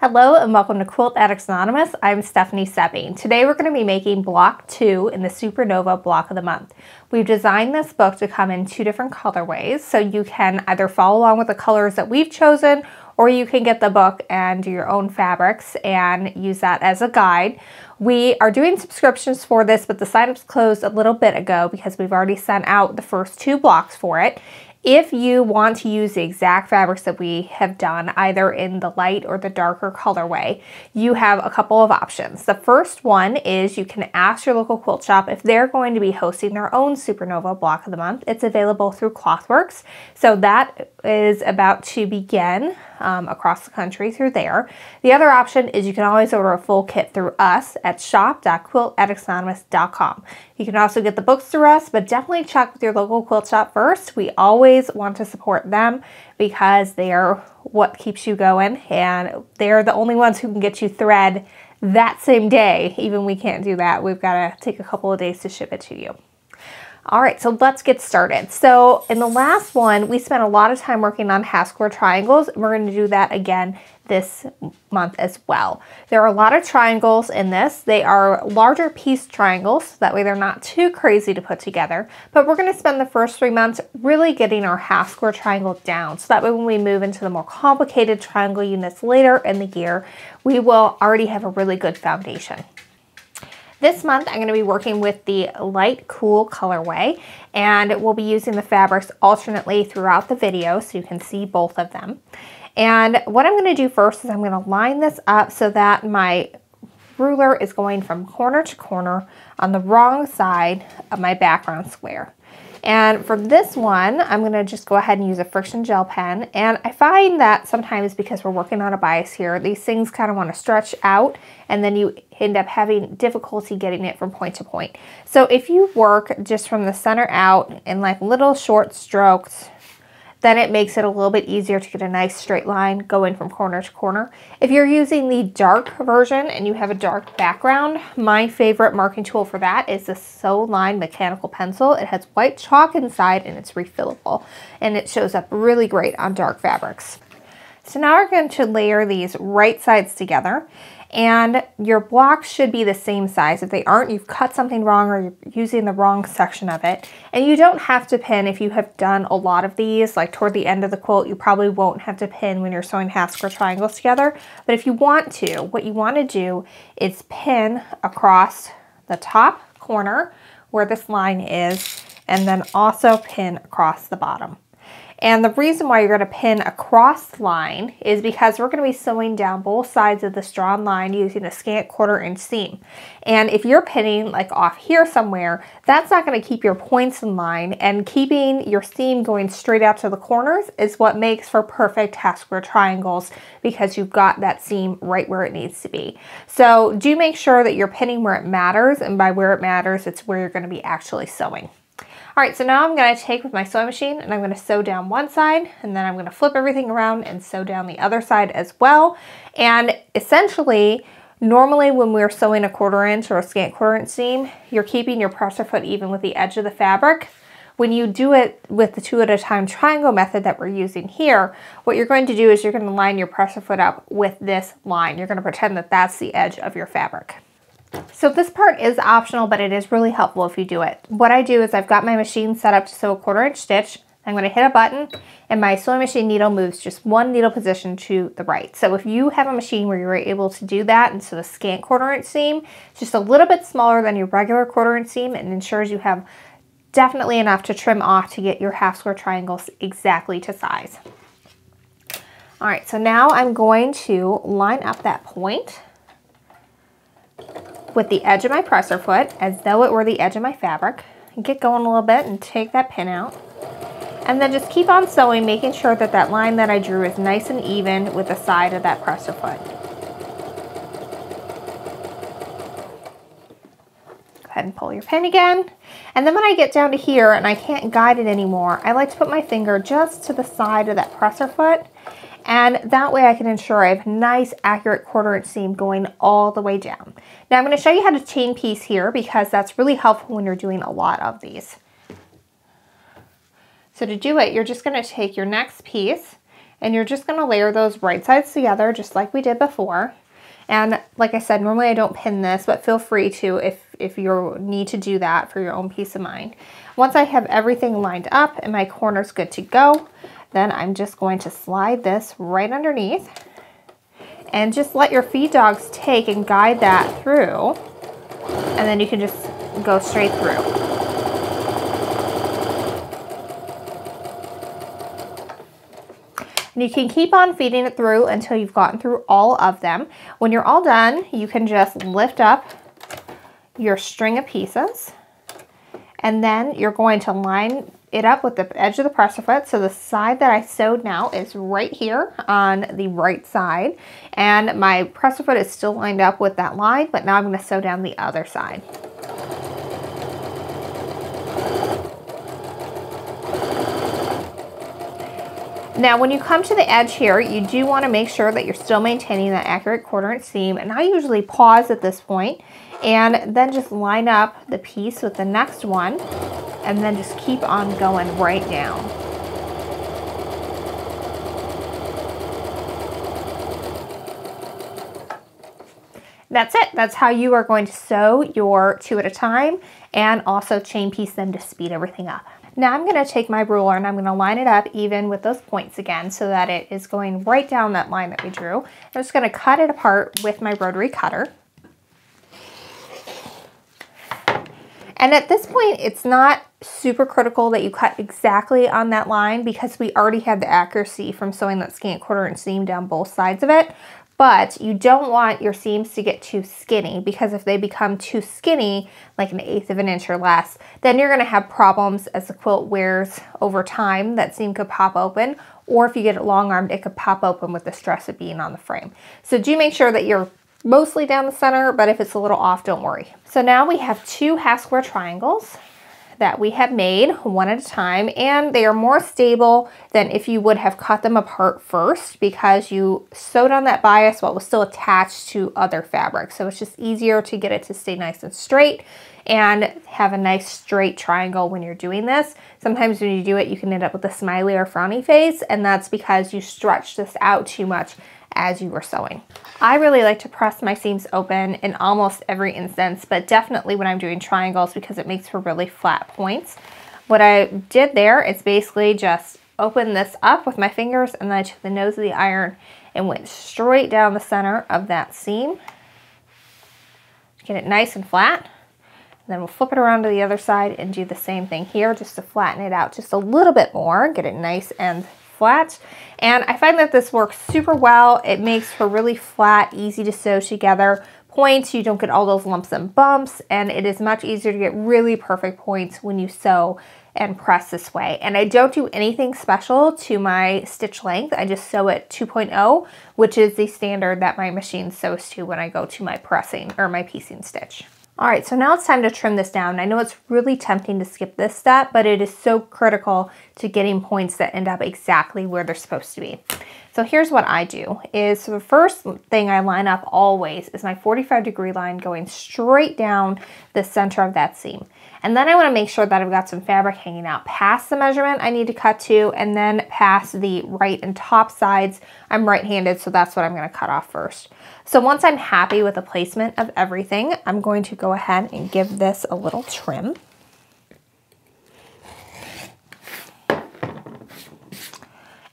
Hello and welcome to Quilt Addicts Anonymous. I'm Stephanie Soebbing. Today we're going to be making block 2 in the Supernova block of the month. We've designed this book to come in 2 different colorways, so you can either follow along with the colors that we've chosen, or you can get the book and do your own fabrics and use that as a guide. We are doing subscriptions for this, but the sign-ups closed a little bit ago because we've already sent out the first 2 blocks for it. If you want to use the exact fabrics that we have done, either in the light or the darker colorway, you have a couple of options. The first one is you can ask your local quilt shop if they're going to be hosting their own Supernova block of the month. It's available through Clothworks, so that is about to begin across the country through there. The other option is you can always order a full kit through us at shop.quiltaddictsanonymous.com. You can also get the books through us, but definitely check with your local quilt shop first. We always want to support them because they are what keeps you going, and they're the only ones who can get you thread that same day. Even we can't do that. We've got to take a couple of days to ship it to you. All right, so let's get started. So in the last one, we spent a lot of time working on half square triangles. We're going to do that again this month as well. There are a lot of triangles in this. They are larger piece triangles, so that way they're not too crazy to put together. But we're going to spend the first 3 months really getting our half square triangle down, so that way when we move into the more complicated triangle units later in the year, we will already have a really good foundation. This month, I'm going to be working with the light cool colorway, and we'll be using the fabrics alternately throughout the video so you can see both of them. And what I'm going to do first is I'm going to line this up so that my ruler is going from corner to corner on the wrong side of my background square. And for this one, I'm going to just go ahead and use a friction gel pen. And I find that sometimes because we're working on a bias here, these things kind of want to stretch out and then you end up having difficulty getting it from point to point. So if you work just from the center out in like little short strokes, then it makes it a little bit easier to get a nice straight line going from corner to corner. If you're using the dark version and you have a dark background, my favorite marking tool for that is the Sew Line mechanical pencil. It has white chalk inside and it's refillable, and it shows up really great on dark fabrics. So now we're going to layer these right sides together, and your blocks should be the same size. If they aren't, you've cut something wrong or you're using the wrong section of it. And you don't have to pin if you have done a lot of these, like toward the end of the quilt, you probably won't have to pin when you're sewing half square triangles together. But if you want to, what you want to do is pin across the top corner where this line is, and then also pin across the bottom. And the reason why you're going to pin across the line is because we're going to be sewing down both sides of this drawn line using a scant 1/4 inch seam. And if you're pinning like off here somewhere, that's not going to keep your points in line, and keeping your seam going straight out to the corners is what makes for perfect half square triangles, because you've got that seam right where it needs to be. So do make sure that you're pinning where it matters, and by where it matters, it's where you're going to be actually sewing. All right, so now I'm going to take with my sewing machine and I'm going to sew down one side, and then I'm going to flip everything around and sew down the other side as well. And essentially, normally when we're sewing a 1/4 inch or a scant 1/4 inch seam, you're keeping your presser foot even with the edge of the fabric. When you do it with the 2 at a time triangle method that we're using here, what you're going to do is you're going to line your presser foot up with this line. You're going to pretend that that's the edge of your fabric. So this part is optional, but it is really helpful if you do it. What I do is I've got my machine set up to sew a 1/4 inch stitch. I'm going to hit a button and my sewing machine needle moves just one needle position to the right. So if you have a machine where you're able to do that and sew a scant 1/4 inch seam, just a little bit smaller than your regular 1/4 inch seam, and ensures you have definitely enough to trim off to get your half square triangles exactly to size. All right, so now I'm going to line up that point with the edge of my presser foot as though it were the edge of my fabric, and get going a little bit and take that pin out. And then just keep on sewing, making sure that that line that I drew is nice and even with the side of that presser foot. Go ahead and pull your pin again. And then when I get down to here and I can't guide it anymore, I like to put my finger just to the side of that presser foot, and that way I can ensure I have a nice accurate 1/4 inch seam going all the way down. Now I'm going to show you how to chain piece here, because that's really helpful when you're doing a lot of these. So to do it, you're just going to take your next piece And you're just gonna layer those right sides together just like we did before. And like I said, normally I don't pin this, but feel free to if you need to do that for your own peace of mind. Once I have everything lined up and my corner's good to go, then I'm just going to slide this right underneath and just let your feed dogs take and guide that through. And then you can just go straight through. And you can keep on feeding it through until you've gotten through all of them. When you're all done, you can just lift up your string of pieces, and then you're going to line it up with the edge of the presser foot. So the side that I sewed now is right here on the right side, and my presser foot is still lined up with that line, but now I'm going to sew down the other side. Now, when you come to the edge here, you do want to make sure that you're still maintaining that accurate 1/4 inch seam. And I usually pause at this point and then just line up the piece with the next one and then just keep on going right down. That's it. That's how you are going to sew your 2 at a time and also chain piece them to speed everything up. Now I'm going to take my ruler and I'm going to line it up even with those points again so that it is going right down that line that we drew. I'm just going to cut it apart with my rotary cutter. And at this point, it's not super critical that you cut exactly on that line because we already had the accuracy from sewing that scant 1/4 inch seam down both sides of it. But you don't want your seams to get too skinny, because if they become too skinny, like 1/8 of an inch or less, then you're going to have problems as the quilt wears over time. That seam could pop open, or if you get it long armed, it could pop open with the stress of being on the frame. So do make sure that you're mostly down the center, but if it's a little off, don't worry. So now we have 2 half square triangles that we have made one at a time, and they are more stable than if you would have cut them apart first because you sewed on that bias while it was still attached to other fabric. So it's just easier to get it to stay nice and straight and have a nice straight triangle when you're doing this. Sometimes when you do it, you can end up with a smiley or frowny face, and that's because you stretched this out too much as you were sewing. I really like to press my seams open in almost every instance, but definitely when I'm doing triangles because it makes for really flat points. What I did there is basically just open this up with my fingers, and then I took the nose of the iron and went straight down the center of that seam. Get it nice and flat. And then we'll flip it around to the other side and do the same thing here just to flatten it out just a little bit more, get it nice and flat. And I find that this works super well. It makes for really flat, easy to sew together points. You don't get all those lumps and bumps, and it is much easier to get really perfect points when you sew and press this way. And I don't do anything special to my stitch length. I just sew at 2.0, which is the standard that my machine sews to when I go to my pressing or my piecing stitch. All right, so now it's time to trim this down. I know it's really tempting to skip this step, but it is so critical to getting points that end up exactly where they're supposed to be. So here's what I do is, so the first thing I line up always is my 45-degree line going straight down the center of that seam. And then I want to make sure that I've got some fabric hanging out past the measurement I need to cut to, and then past the right and top sides. I'm right-handed, so that's what I'm going to cut off first. So once I'm happy with the placement of everything, I'm going to go ahead and give this a little trim.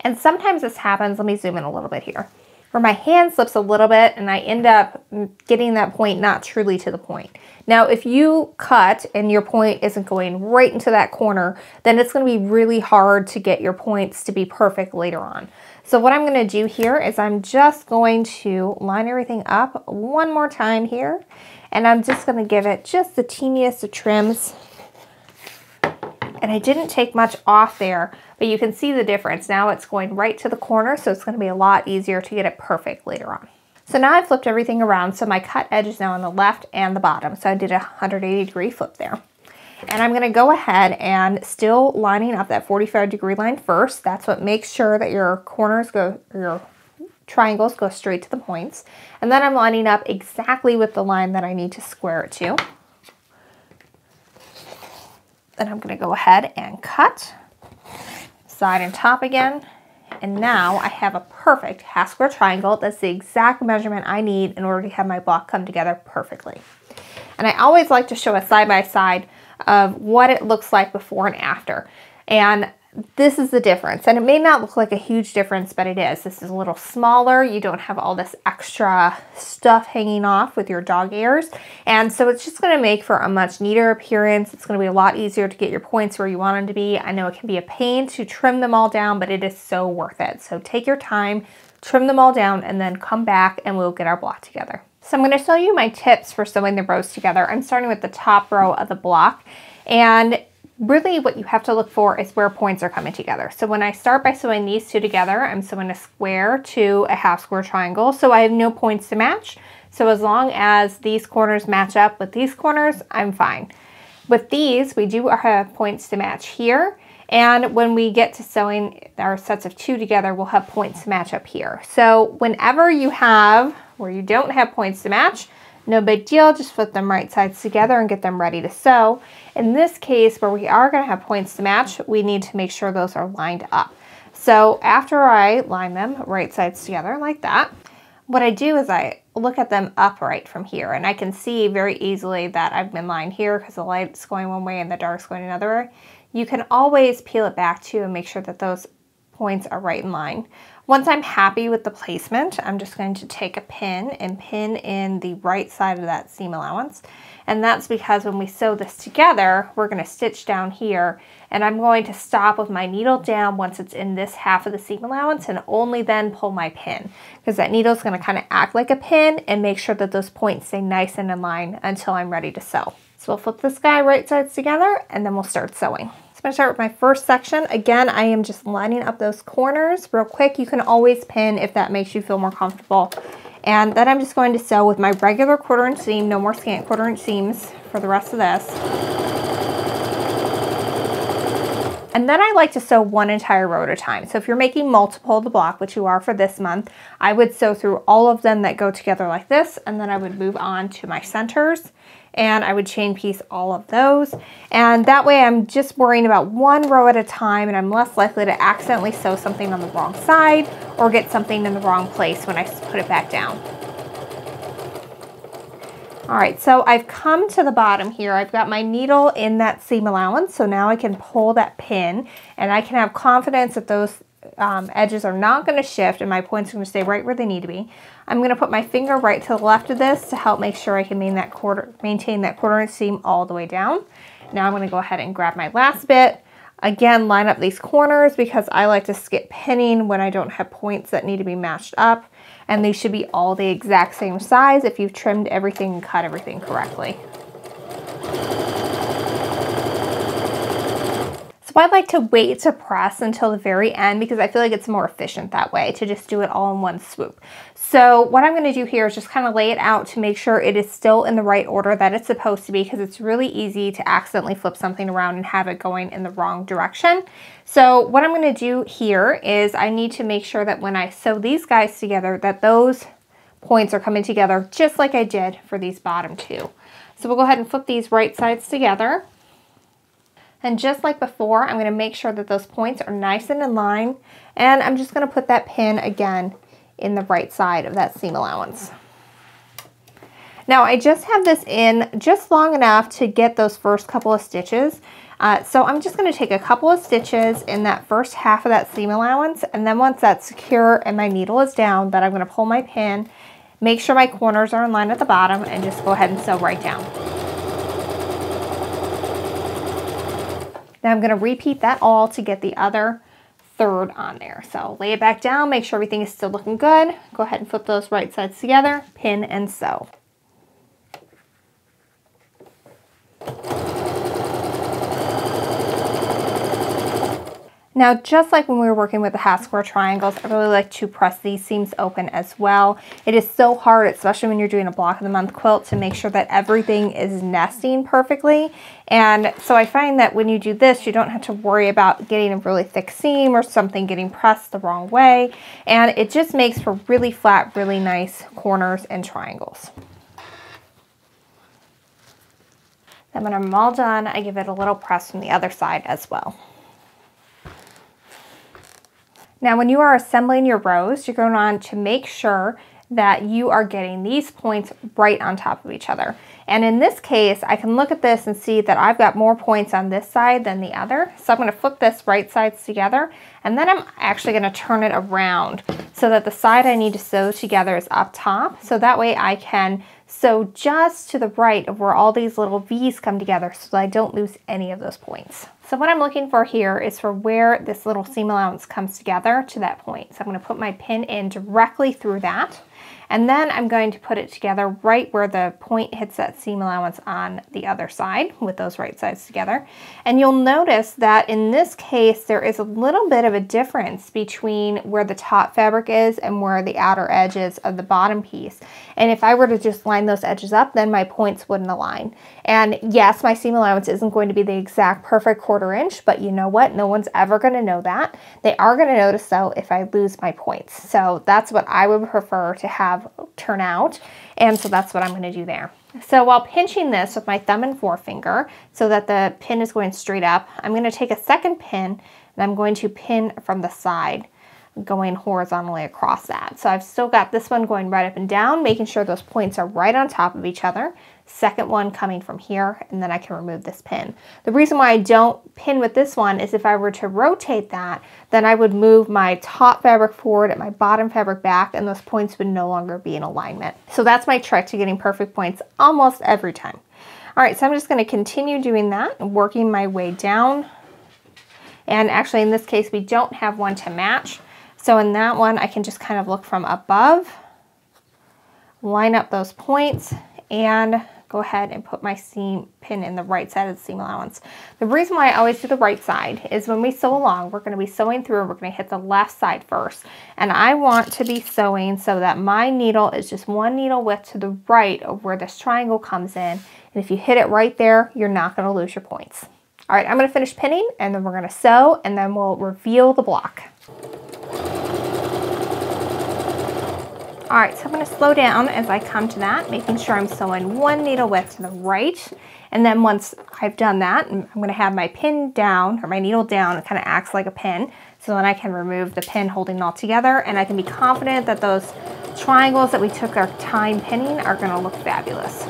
And sometimes this happens, let me zoom in a little bit here, where my hand slips a little bit and I end up getting that point not truly to the point. Now, if you cut and your point isn't going right into that corner, then it's going to be really hard to get your points to be perfect later on. So what I'm going to do here is I'm just going to line everything up one more time here, and I'm just going to give it just the teeniest of trims. And I didn't take much off there, but you can see the difference. Now it's going right to the corner, so it's going to be a lot easier to get it perfect later on. So now I've flipped everything around, so my cut edge is now on the left and the bottom. So I did a 180-degree flip there. And I'm going to go ahead and still lining up that 45-degree line first. That's what makes sure that your corners go, your triangles go straight to the points. And then I'm lining up exactly with the line that I need to square it to. Then I'm going to go ahead and cut side and top again And now I have a perfect half square triangle. That's the exact measurement I need in order to have my block come together perfectly. And I always like to show a side-by-side of what it looks like before and after. And this is the difference. And it may not look like a huge difference, but it is. This is a little smaller. You don't have all this extra stuff hanging off with your dog ears. And so it's just going to make for a much neater appearance. It's going to be a lot easier to get your points where you want them to be. I know it can be a pain to trim them all down, but it is so worth it. So take your time, trim them all down, and then come back and we'll get our block together. So I'm going to show you my tips for sewing the rows together. I'm starting with the top row of the block, and really what you have to look for is where points are coming together. So when I start by sewing these two together, I'm sewing a square to a half square triangle, so I have no points to match. So as long as these corners match up with these corners, I'm fine. With these, we do have points to match here, and when we get to sewing our sets of two together, we'll have points to match up here. So whenever you have where you don't have points to match, no big deal, just flip them right sides together and get them ready to sew. In this case, where we are going to have points to match, we need to make sure those are lined up. So after I line them right sides together like that, what I do is I look at them upright from here, and I can see very easily that I've been lined here because the light's going one way and the dark's going another way. You can always peel it back too and make sure that those points are right in line. Once I'm happy with the placement, I'm just going to take a pin and pin in the right side of that seam allowance. And that's because when we sew this together, we're going to stitch down here, and I'm going to stop with my needle down once it's in this half of the seam allowance and only then pull my pin, because that needle is going to kind of act like a pin and make sure that those points stay nice and in line until I'm ready to sew. So we'll flip this guy right sides together and then we'll start sewing. So I'm going to start with my first section. Again, I am just lining up those corners real quick. You can always pin if that makes you feel more comfortable. And then I'm just going to sew with my regular 1/4 inch seam, no more scant 1/4 inch seams for the rest of this. And then I like to sew one entire row at a time. So if you're making multiple of the block, which you are for this month, I would sew through all of them that go together like this, and then I would move on to my centers, and I would chain piece all of those. And that way I'm just worrying about one row at a time, and I'm less likely to accidentally sew something on the wrong side or get something in the wrong place when I put it back down. All right, so I've come to the bottom here. I've got my needle in that seam allowance, so now I can pull that pin, and I can have confidence that those edges are not going to shift and my points are going to stay right where they need to be. I'm going to put my finger right to the left of this to help make sure I can maintain that 1/4 inch seam all the way down. Now I'm going to go ahead and grab my last bit. Again, line up these corners because I like to skip pinning when I don't have points that need to be matched up. And these should be all the exact same size if you've trimmed everything and cut everything correctly. So I like to wait to press until the very end because I feel like it's more efficient that way to just do it all in one swoop. So what I'm going to do here is just kind of lay it out to make sure it is still in the right order that it's supposed to be, because it's really easy to accidentally flip something around and have it going in the wrong direction. So what I'm going to do here is I need to make sure that when I sew these guys together that those points are coming together just like I did for these bottom two. So we'll go ahead and flip these right sides together. And just like before, I'm going to make sure that those points are nice and in line. And I'm just going to put that pin again in the right side of that seam allowance. Now I just have this in just long enough to get those first couple of stitches. So I'm just going to take a couple of stitches in that first half of that seam allowance, and then once that's secure and my needle is down, then I'm going to pull my pin, make sure my corners are in line at the bottom, and just go ahead and sew right down. Now I'm going to repeat that all to get the other third on there. So lay it back down, make sure everything is still looking good. Go ahead and flip those right sides together, pin and sew. Now, just like when we were working with the half square triangles, I really like to press these seams open as well. It is so hard, especially when you're doing a block of the month quilt, to make sure that everything is nesting perfectly. And so I find that when you do this, you don't have to worry about getting a really thick seam or something getting pressed the wrong way. And it just makes for really flat, really nice corners and triangles. Then when I'm all done, I give it a little press from the other side as well. Now when you are assembling your rows, you're going on to make sure that you are getting these points right on top of each other. And in this case, I can look at this and see that I've got more points on this side than the other. So I'm going to flip this right sides together, and then I'm actually going to turn it around so that the side I need to sew together is up top. So that way I can sew just to the right of where all these little V's come together so that I don't lose any of those points. So what I'm looking for here is for where this little seam allowance comes together to that point. So I'm going to put my pin in directly through that. And then I'm going to put it together right where the point hits that seam allowance on the other side with those right sides together. And you'll notice that in this case, there is a little bit of a difference between where the top fabric is and where the outer edge is of the bottom piece. And if I were to just line those edges up, then my points wouldn't align. And yes, my seam allowance isn't going to be the exact perfect 1/4 inch, but you know what? No one's ever going to know that. They are going to notice though if I lose my points. So that's what I would prefer to have turn out, and so that's what I'm going to do there. So while pinching this with my thumb and forefinger so that the pin is going straight up, I'm going to take a second pin and I'm going to pin from the side, going horizontally across that. So I've still got this one going right up and down, making sure those points are right on top of each other. Second one coming from here, and then I can remove this pin. The reason why I don't pin with this one is if I were to rotate that, then I would move my top fabric forward and my bottom fabric back, and those points would no longer be in alignment. So that's my trick to getting perfect points almost every time. All right, so I'm just going to continue doing that and working my way down. And actually in this case, we don't have one to match. So in that one, I can just kind of look from above, line up those points, and go ahead and put my seam pin in the right side of the seam allowance. The reason why I always do the right side is when we sew along, we're going to be sewing through and we're going to hit the left side first. And I want to be sewing so that my needle is just one needle width to the right of where this triangle comes in. And if you hit it right there, you're not going to lose your points. All right, I'm going to finish pinning and then we're going to sew and then we'll reveal the block. All right, so I'm going to slow down as I come to that, making sure I'm sewing one needle width to the right. And then once I've done that, I'm going to have my pin down, or my needle down. It kind of acts like a pin. So then I can remove the pin holding it all together, and I can be confident that those triangles that we took our time pinning are going to look fabulous.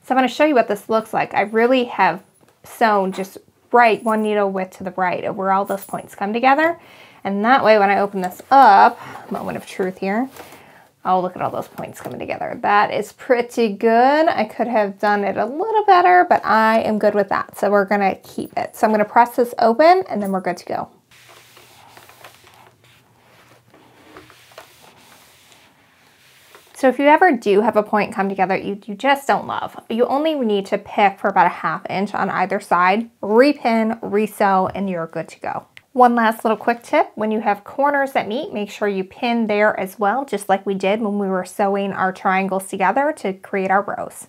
So I'm going to show you what this looks like. I really have sewn just right one needle width to the right of where all those points come together. And that way when I open this up, moment of truth here, oh, look at all those points coming together. That is pretty good. I could have done it a little better, but I am good with that. So we're going to keep it. So I'm going to press this open and then we're good to go. So if you ever do have a point come together you just don't love, you only need to pick for about a 1/2 inch on either side, repin, resew, and you're good to go. One last little quick tip, when you have corners that meet, make sure you pin there as well, just like we did when we were sewing our triangles together to create our rows.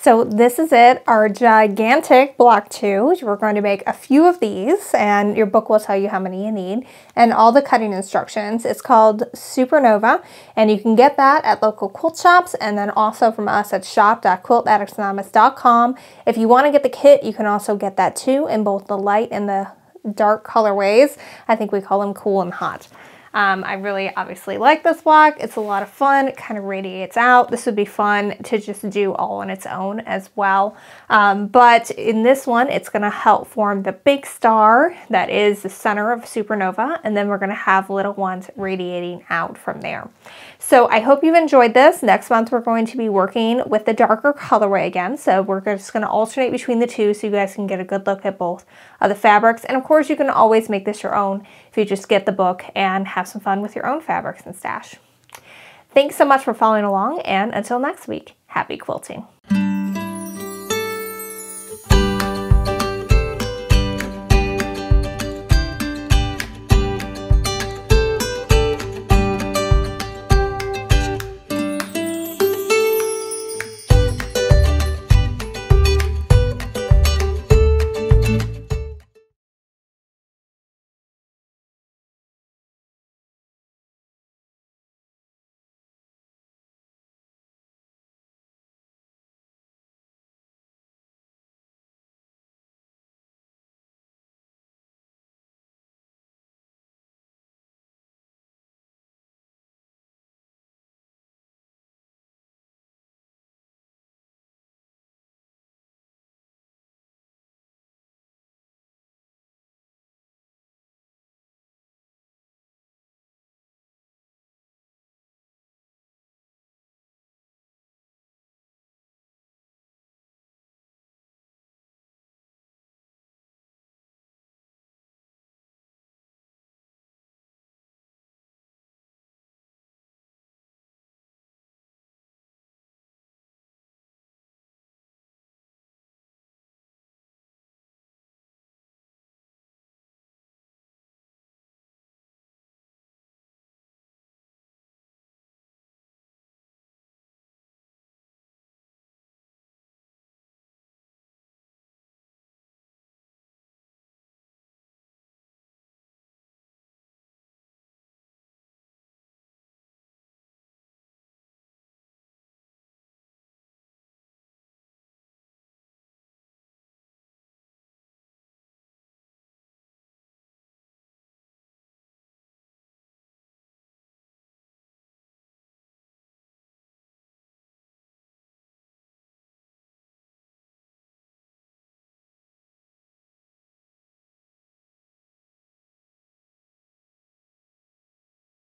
So this is it, our gigantic block 2. We're going to make a few of these and your book will tell you how many you need and all the cutting instructions. It's called Supernova and you can get that at local quilt shops and then also from us at shop.quiltaddictsanonymous.com. If you want to get the kit, you can also get that too in both the light and the dark colorways. I think we call them cool and hot. I really obviously like this block. It's a lot of fun. It kind of radiates out. This would be fun to just do all on its own as well. But in this one, it's going to help form the big star that is the center of Supernova. And then we're going to have little ones radiating out from there. So I hope you've enjoyed this. Next month, we're going to be working with the darker colorway again. So we're just going to alternate between the two so you guys can get a good look at both of the fabrics. And of course, you can always make this your own if you just get the book and have some fun with your own fabrics and stash. Thanks so much for following along, and until next week, happy quilting.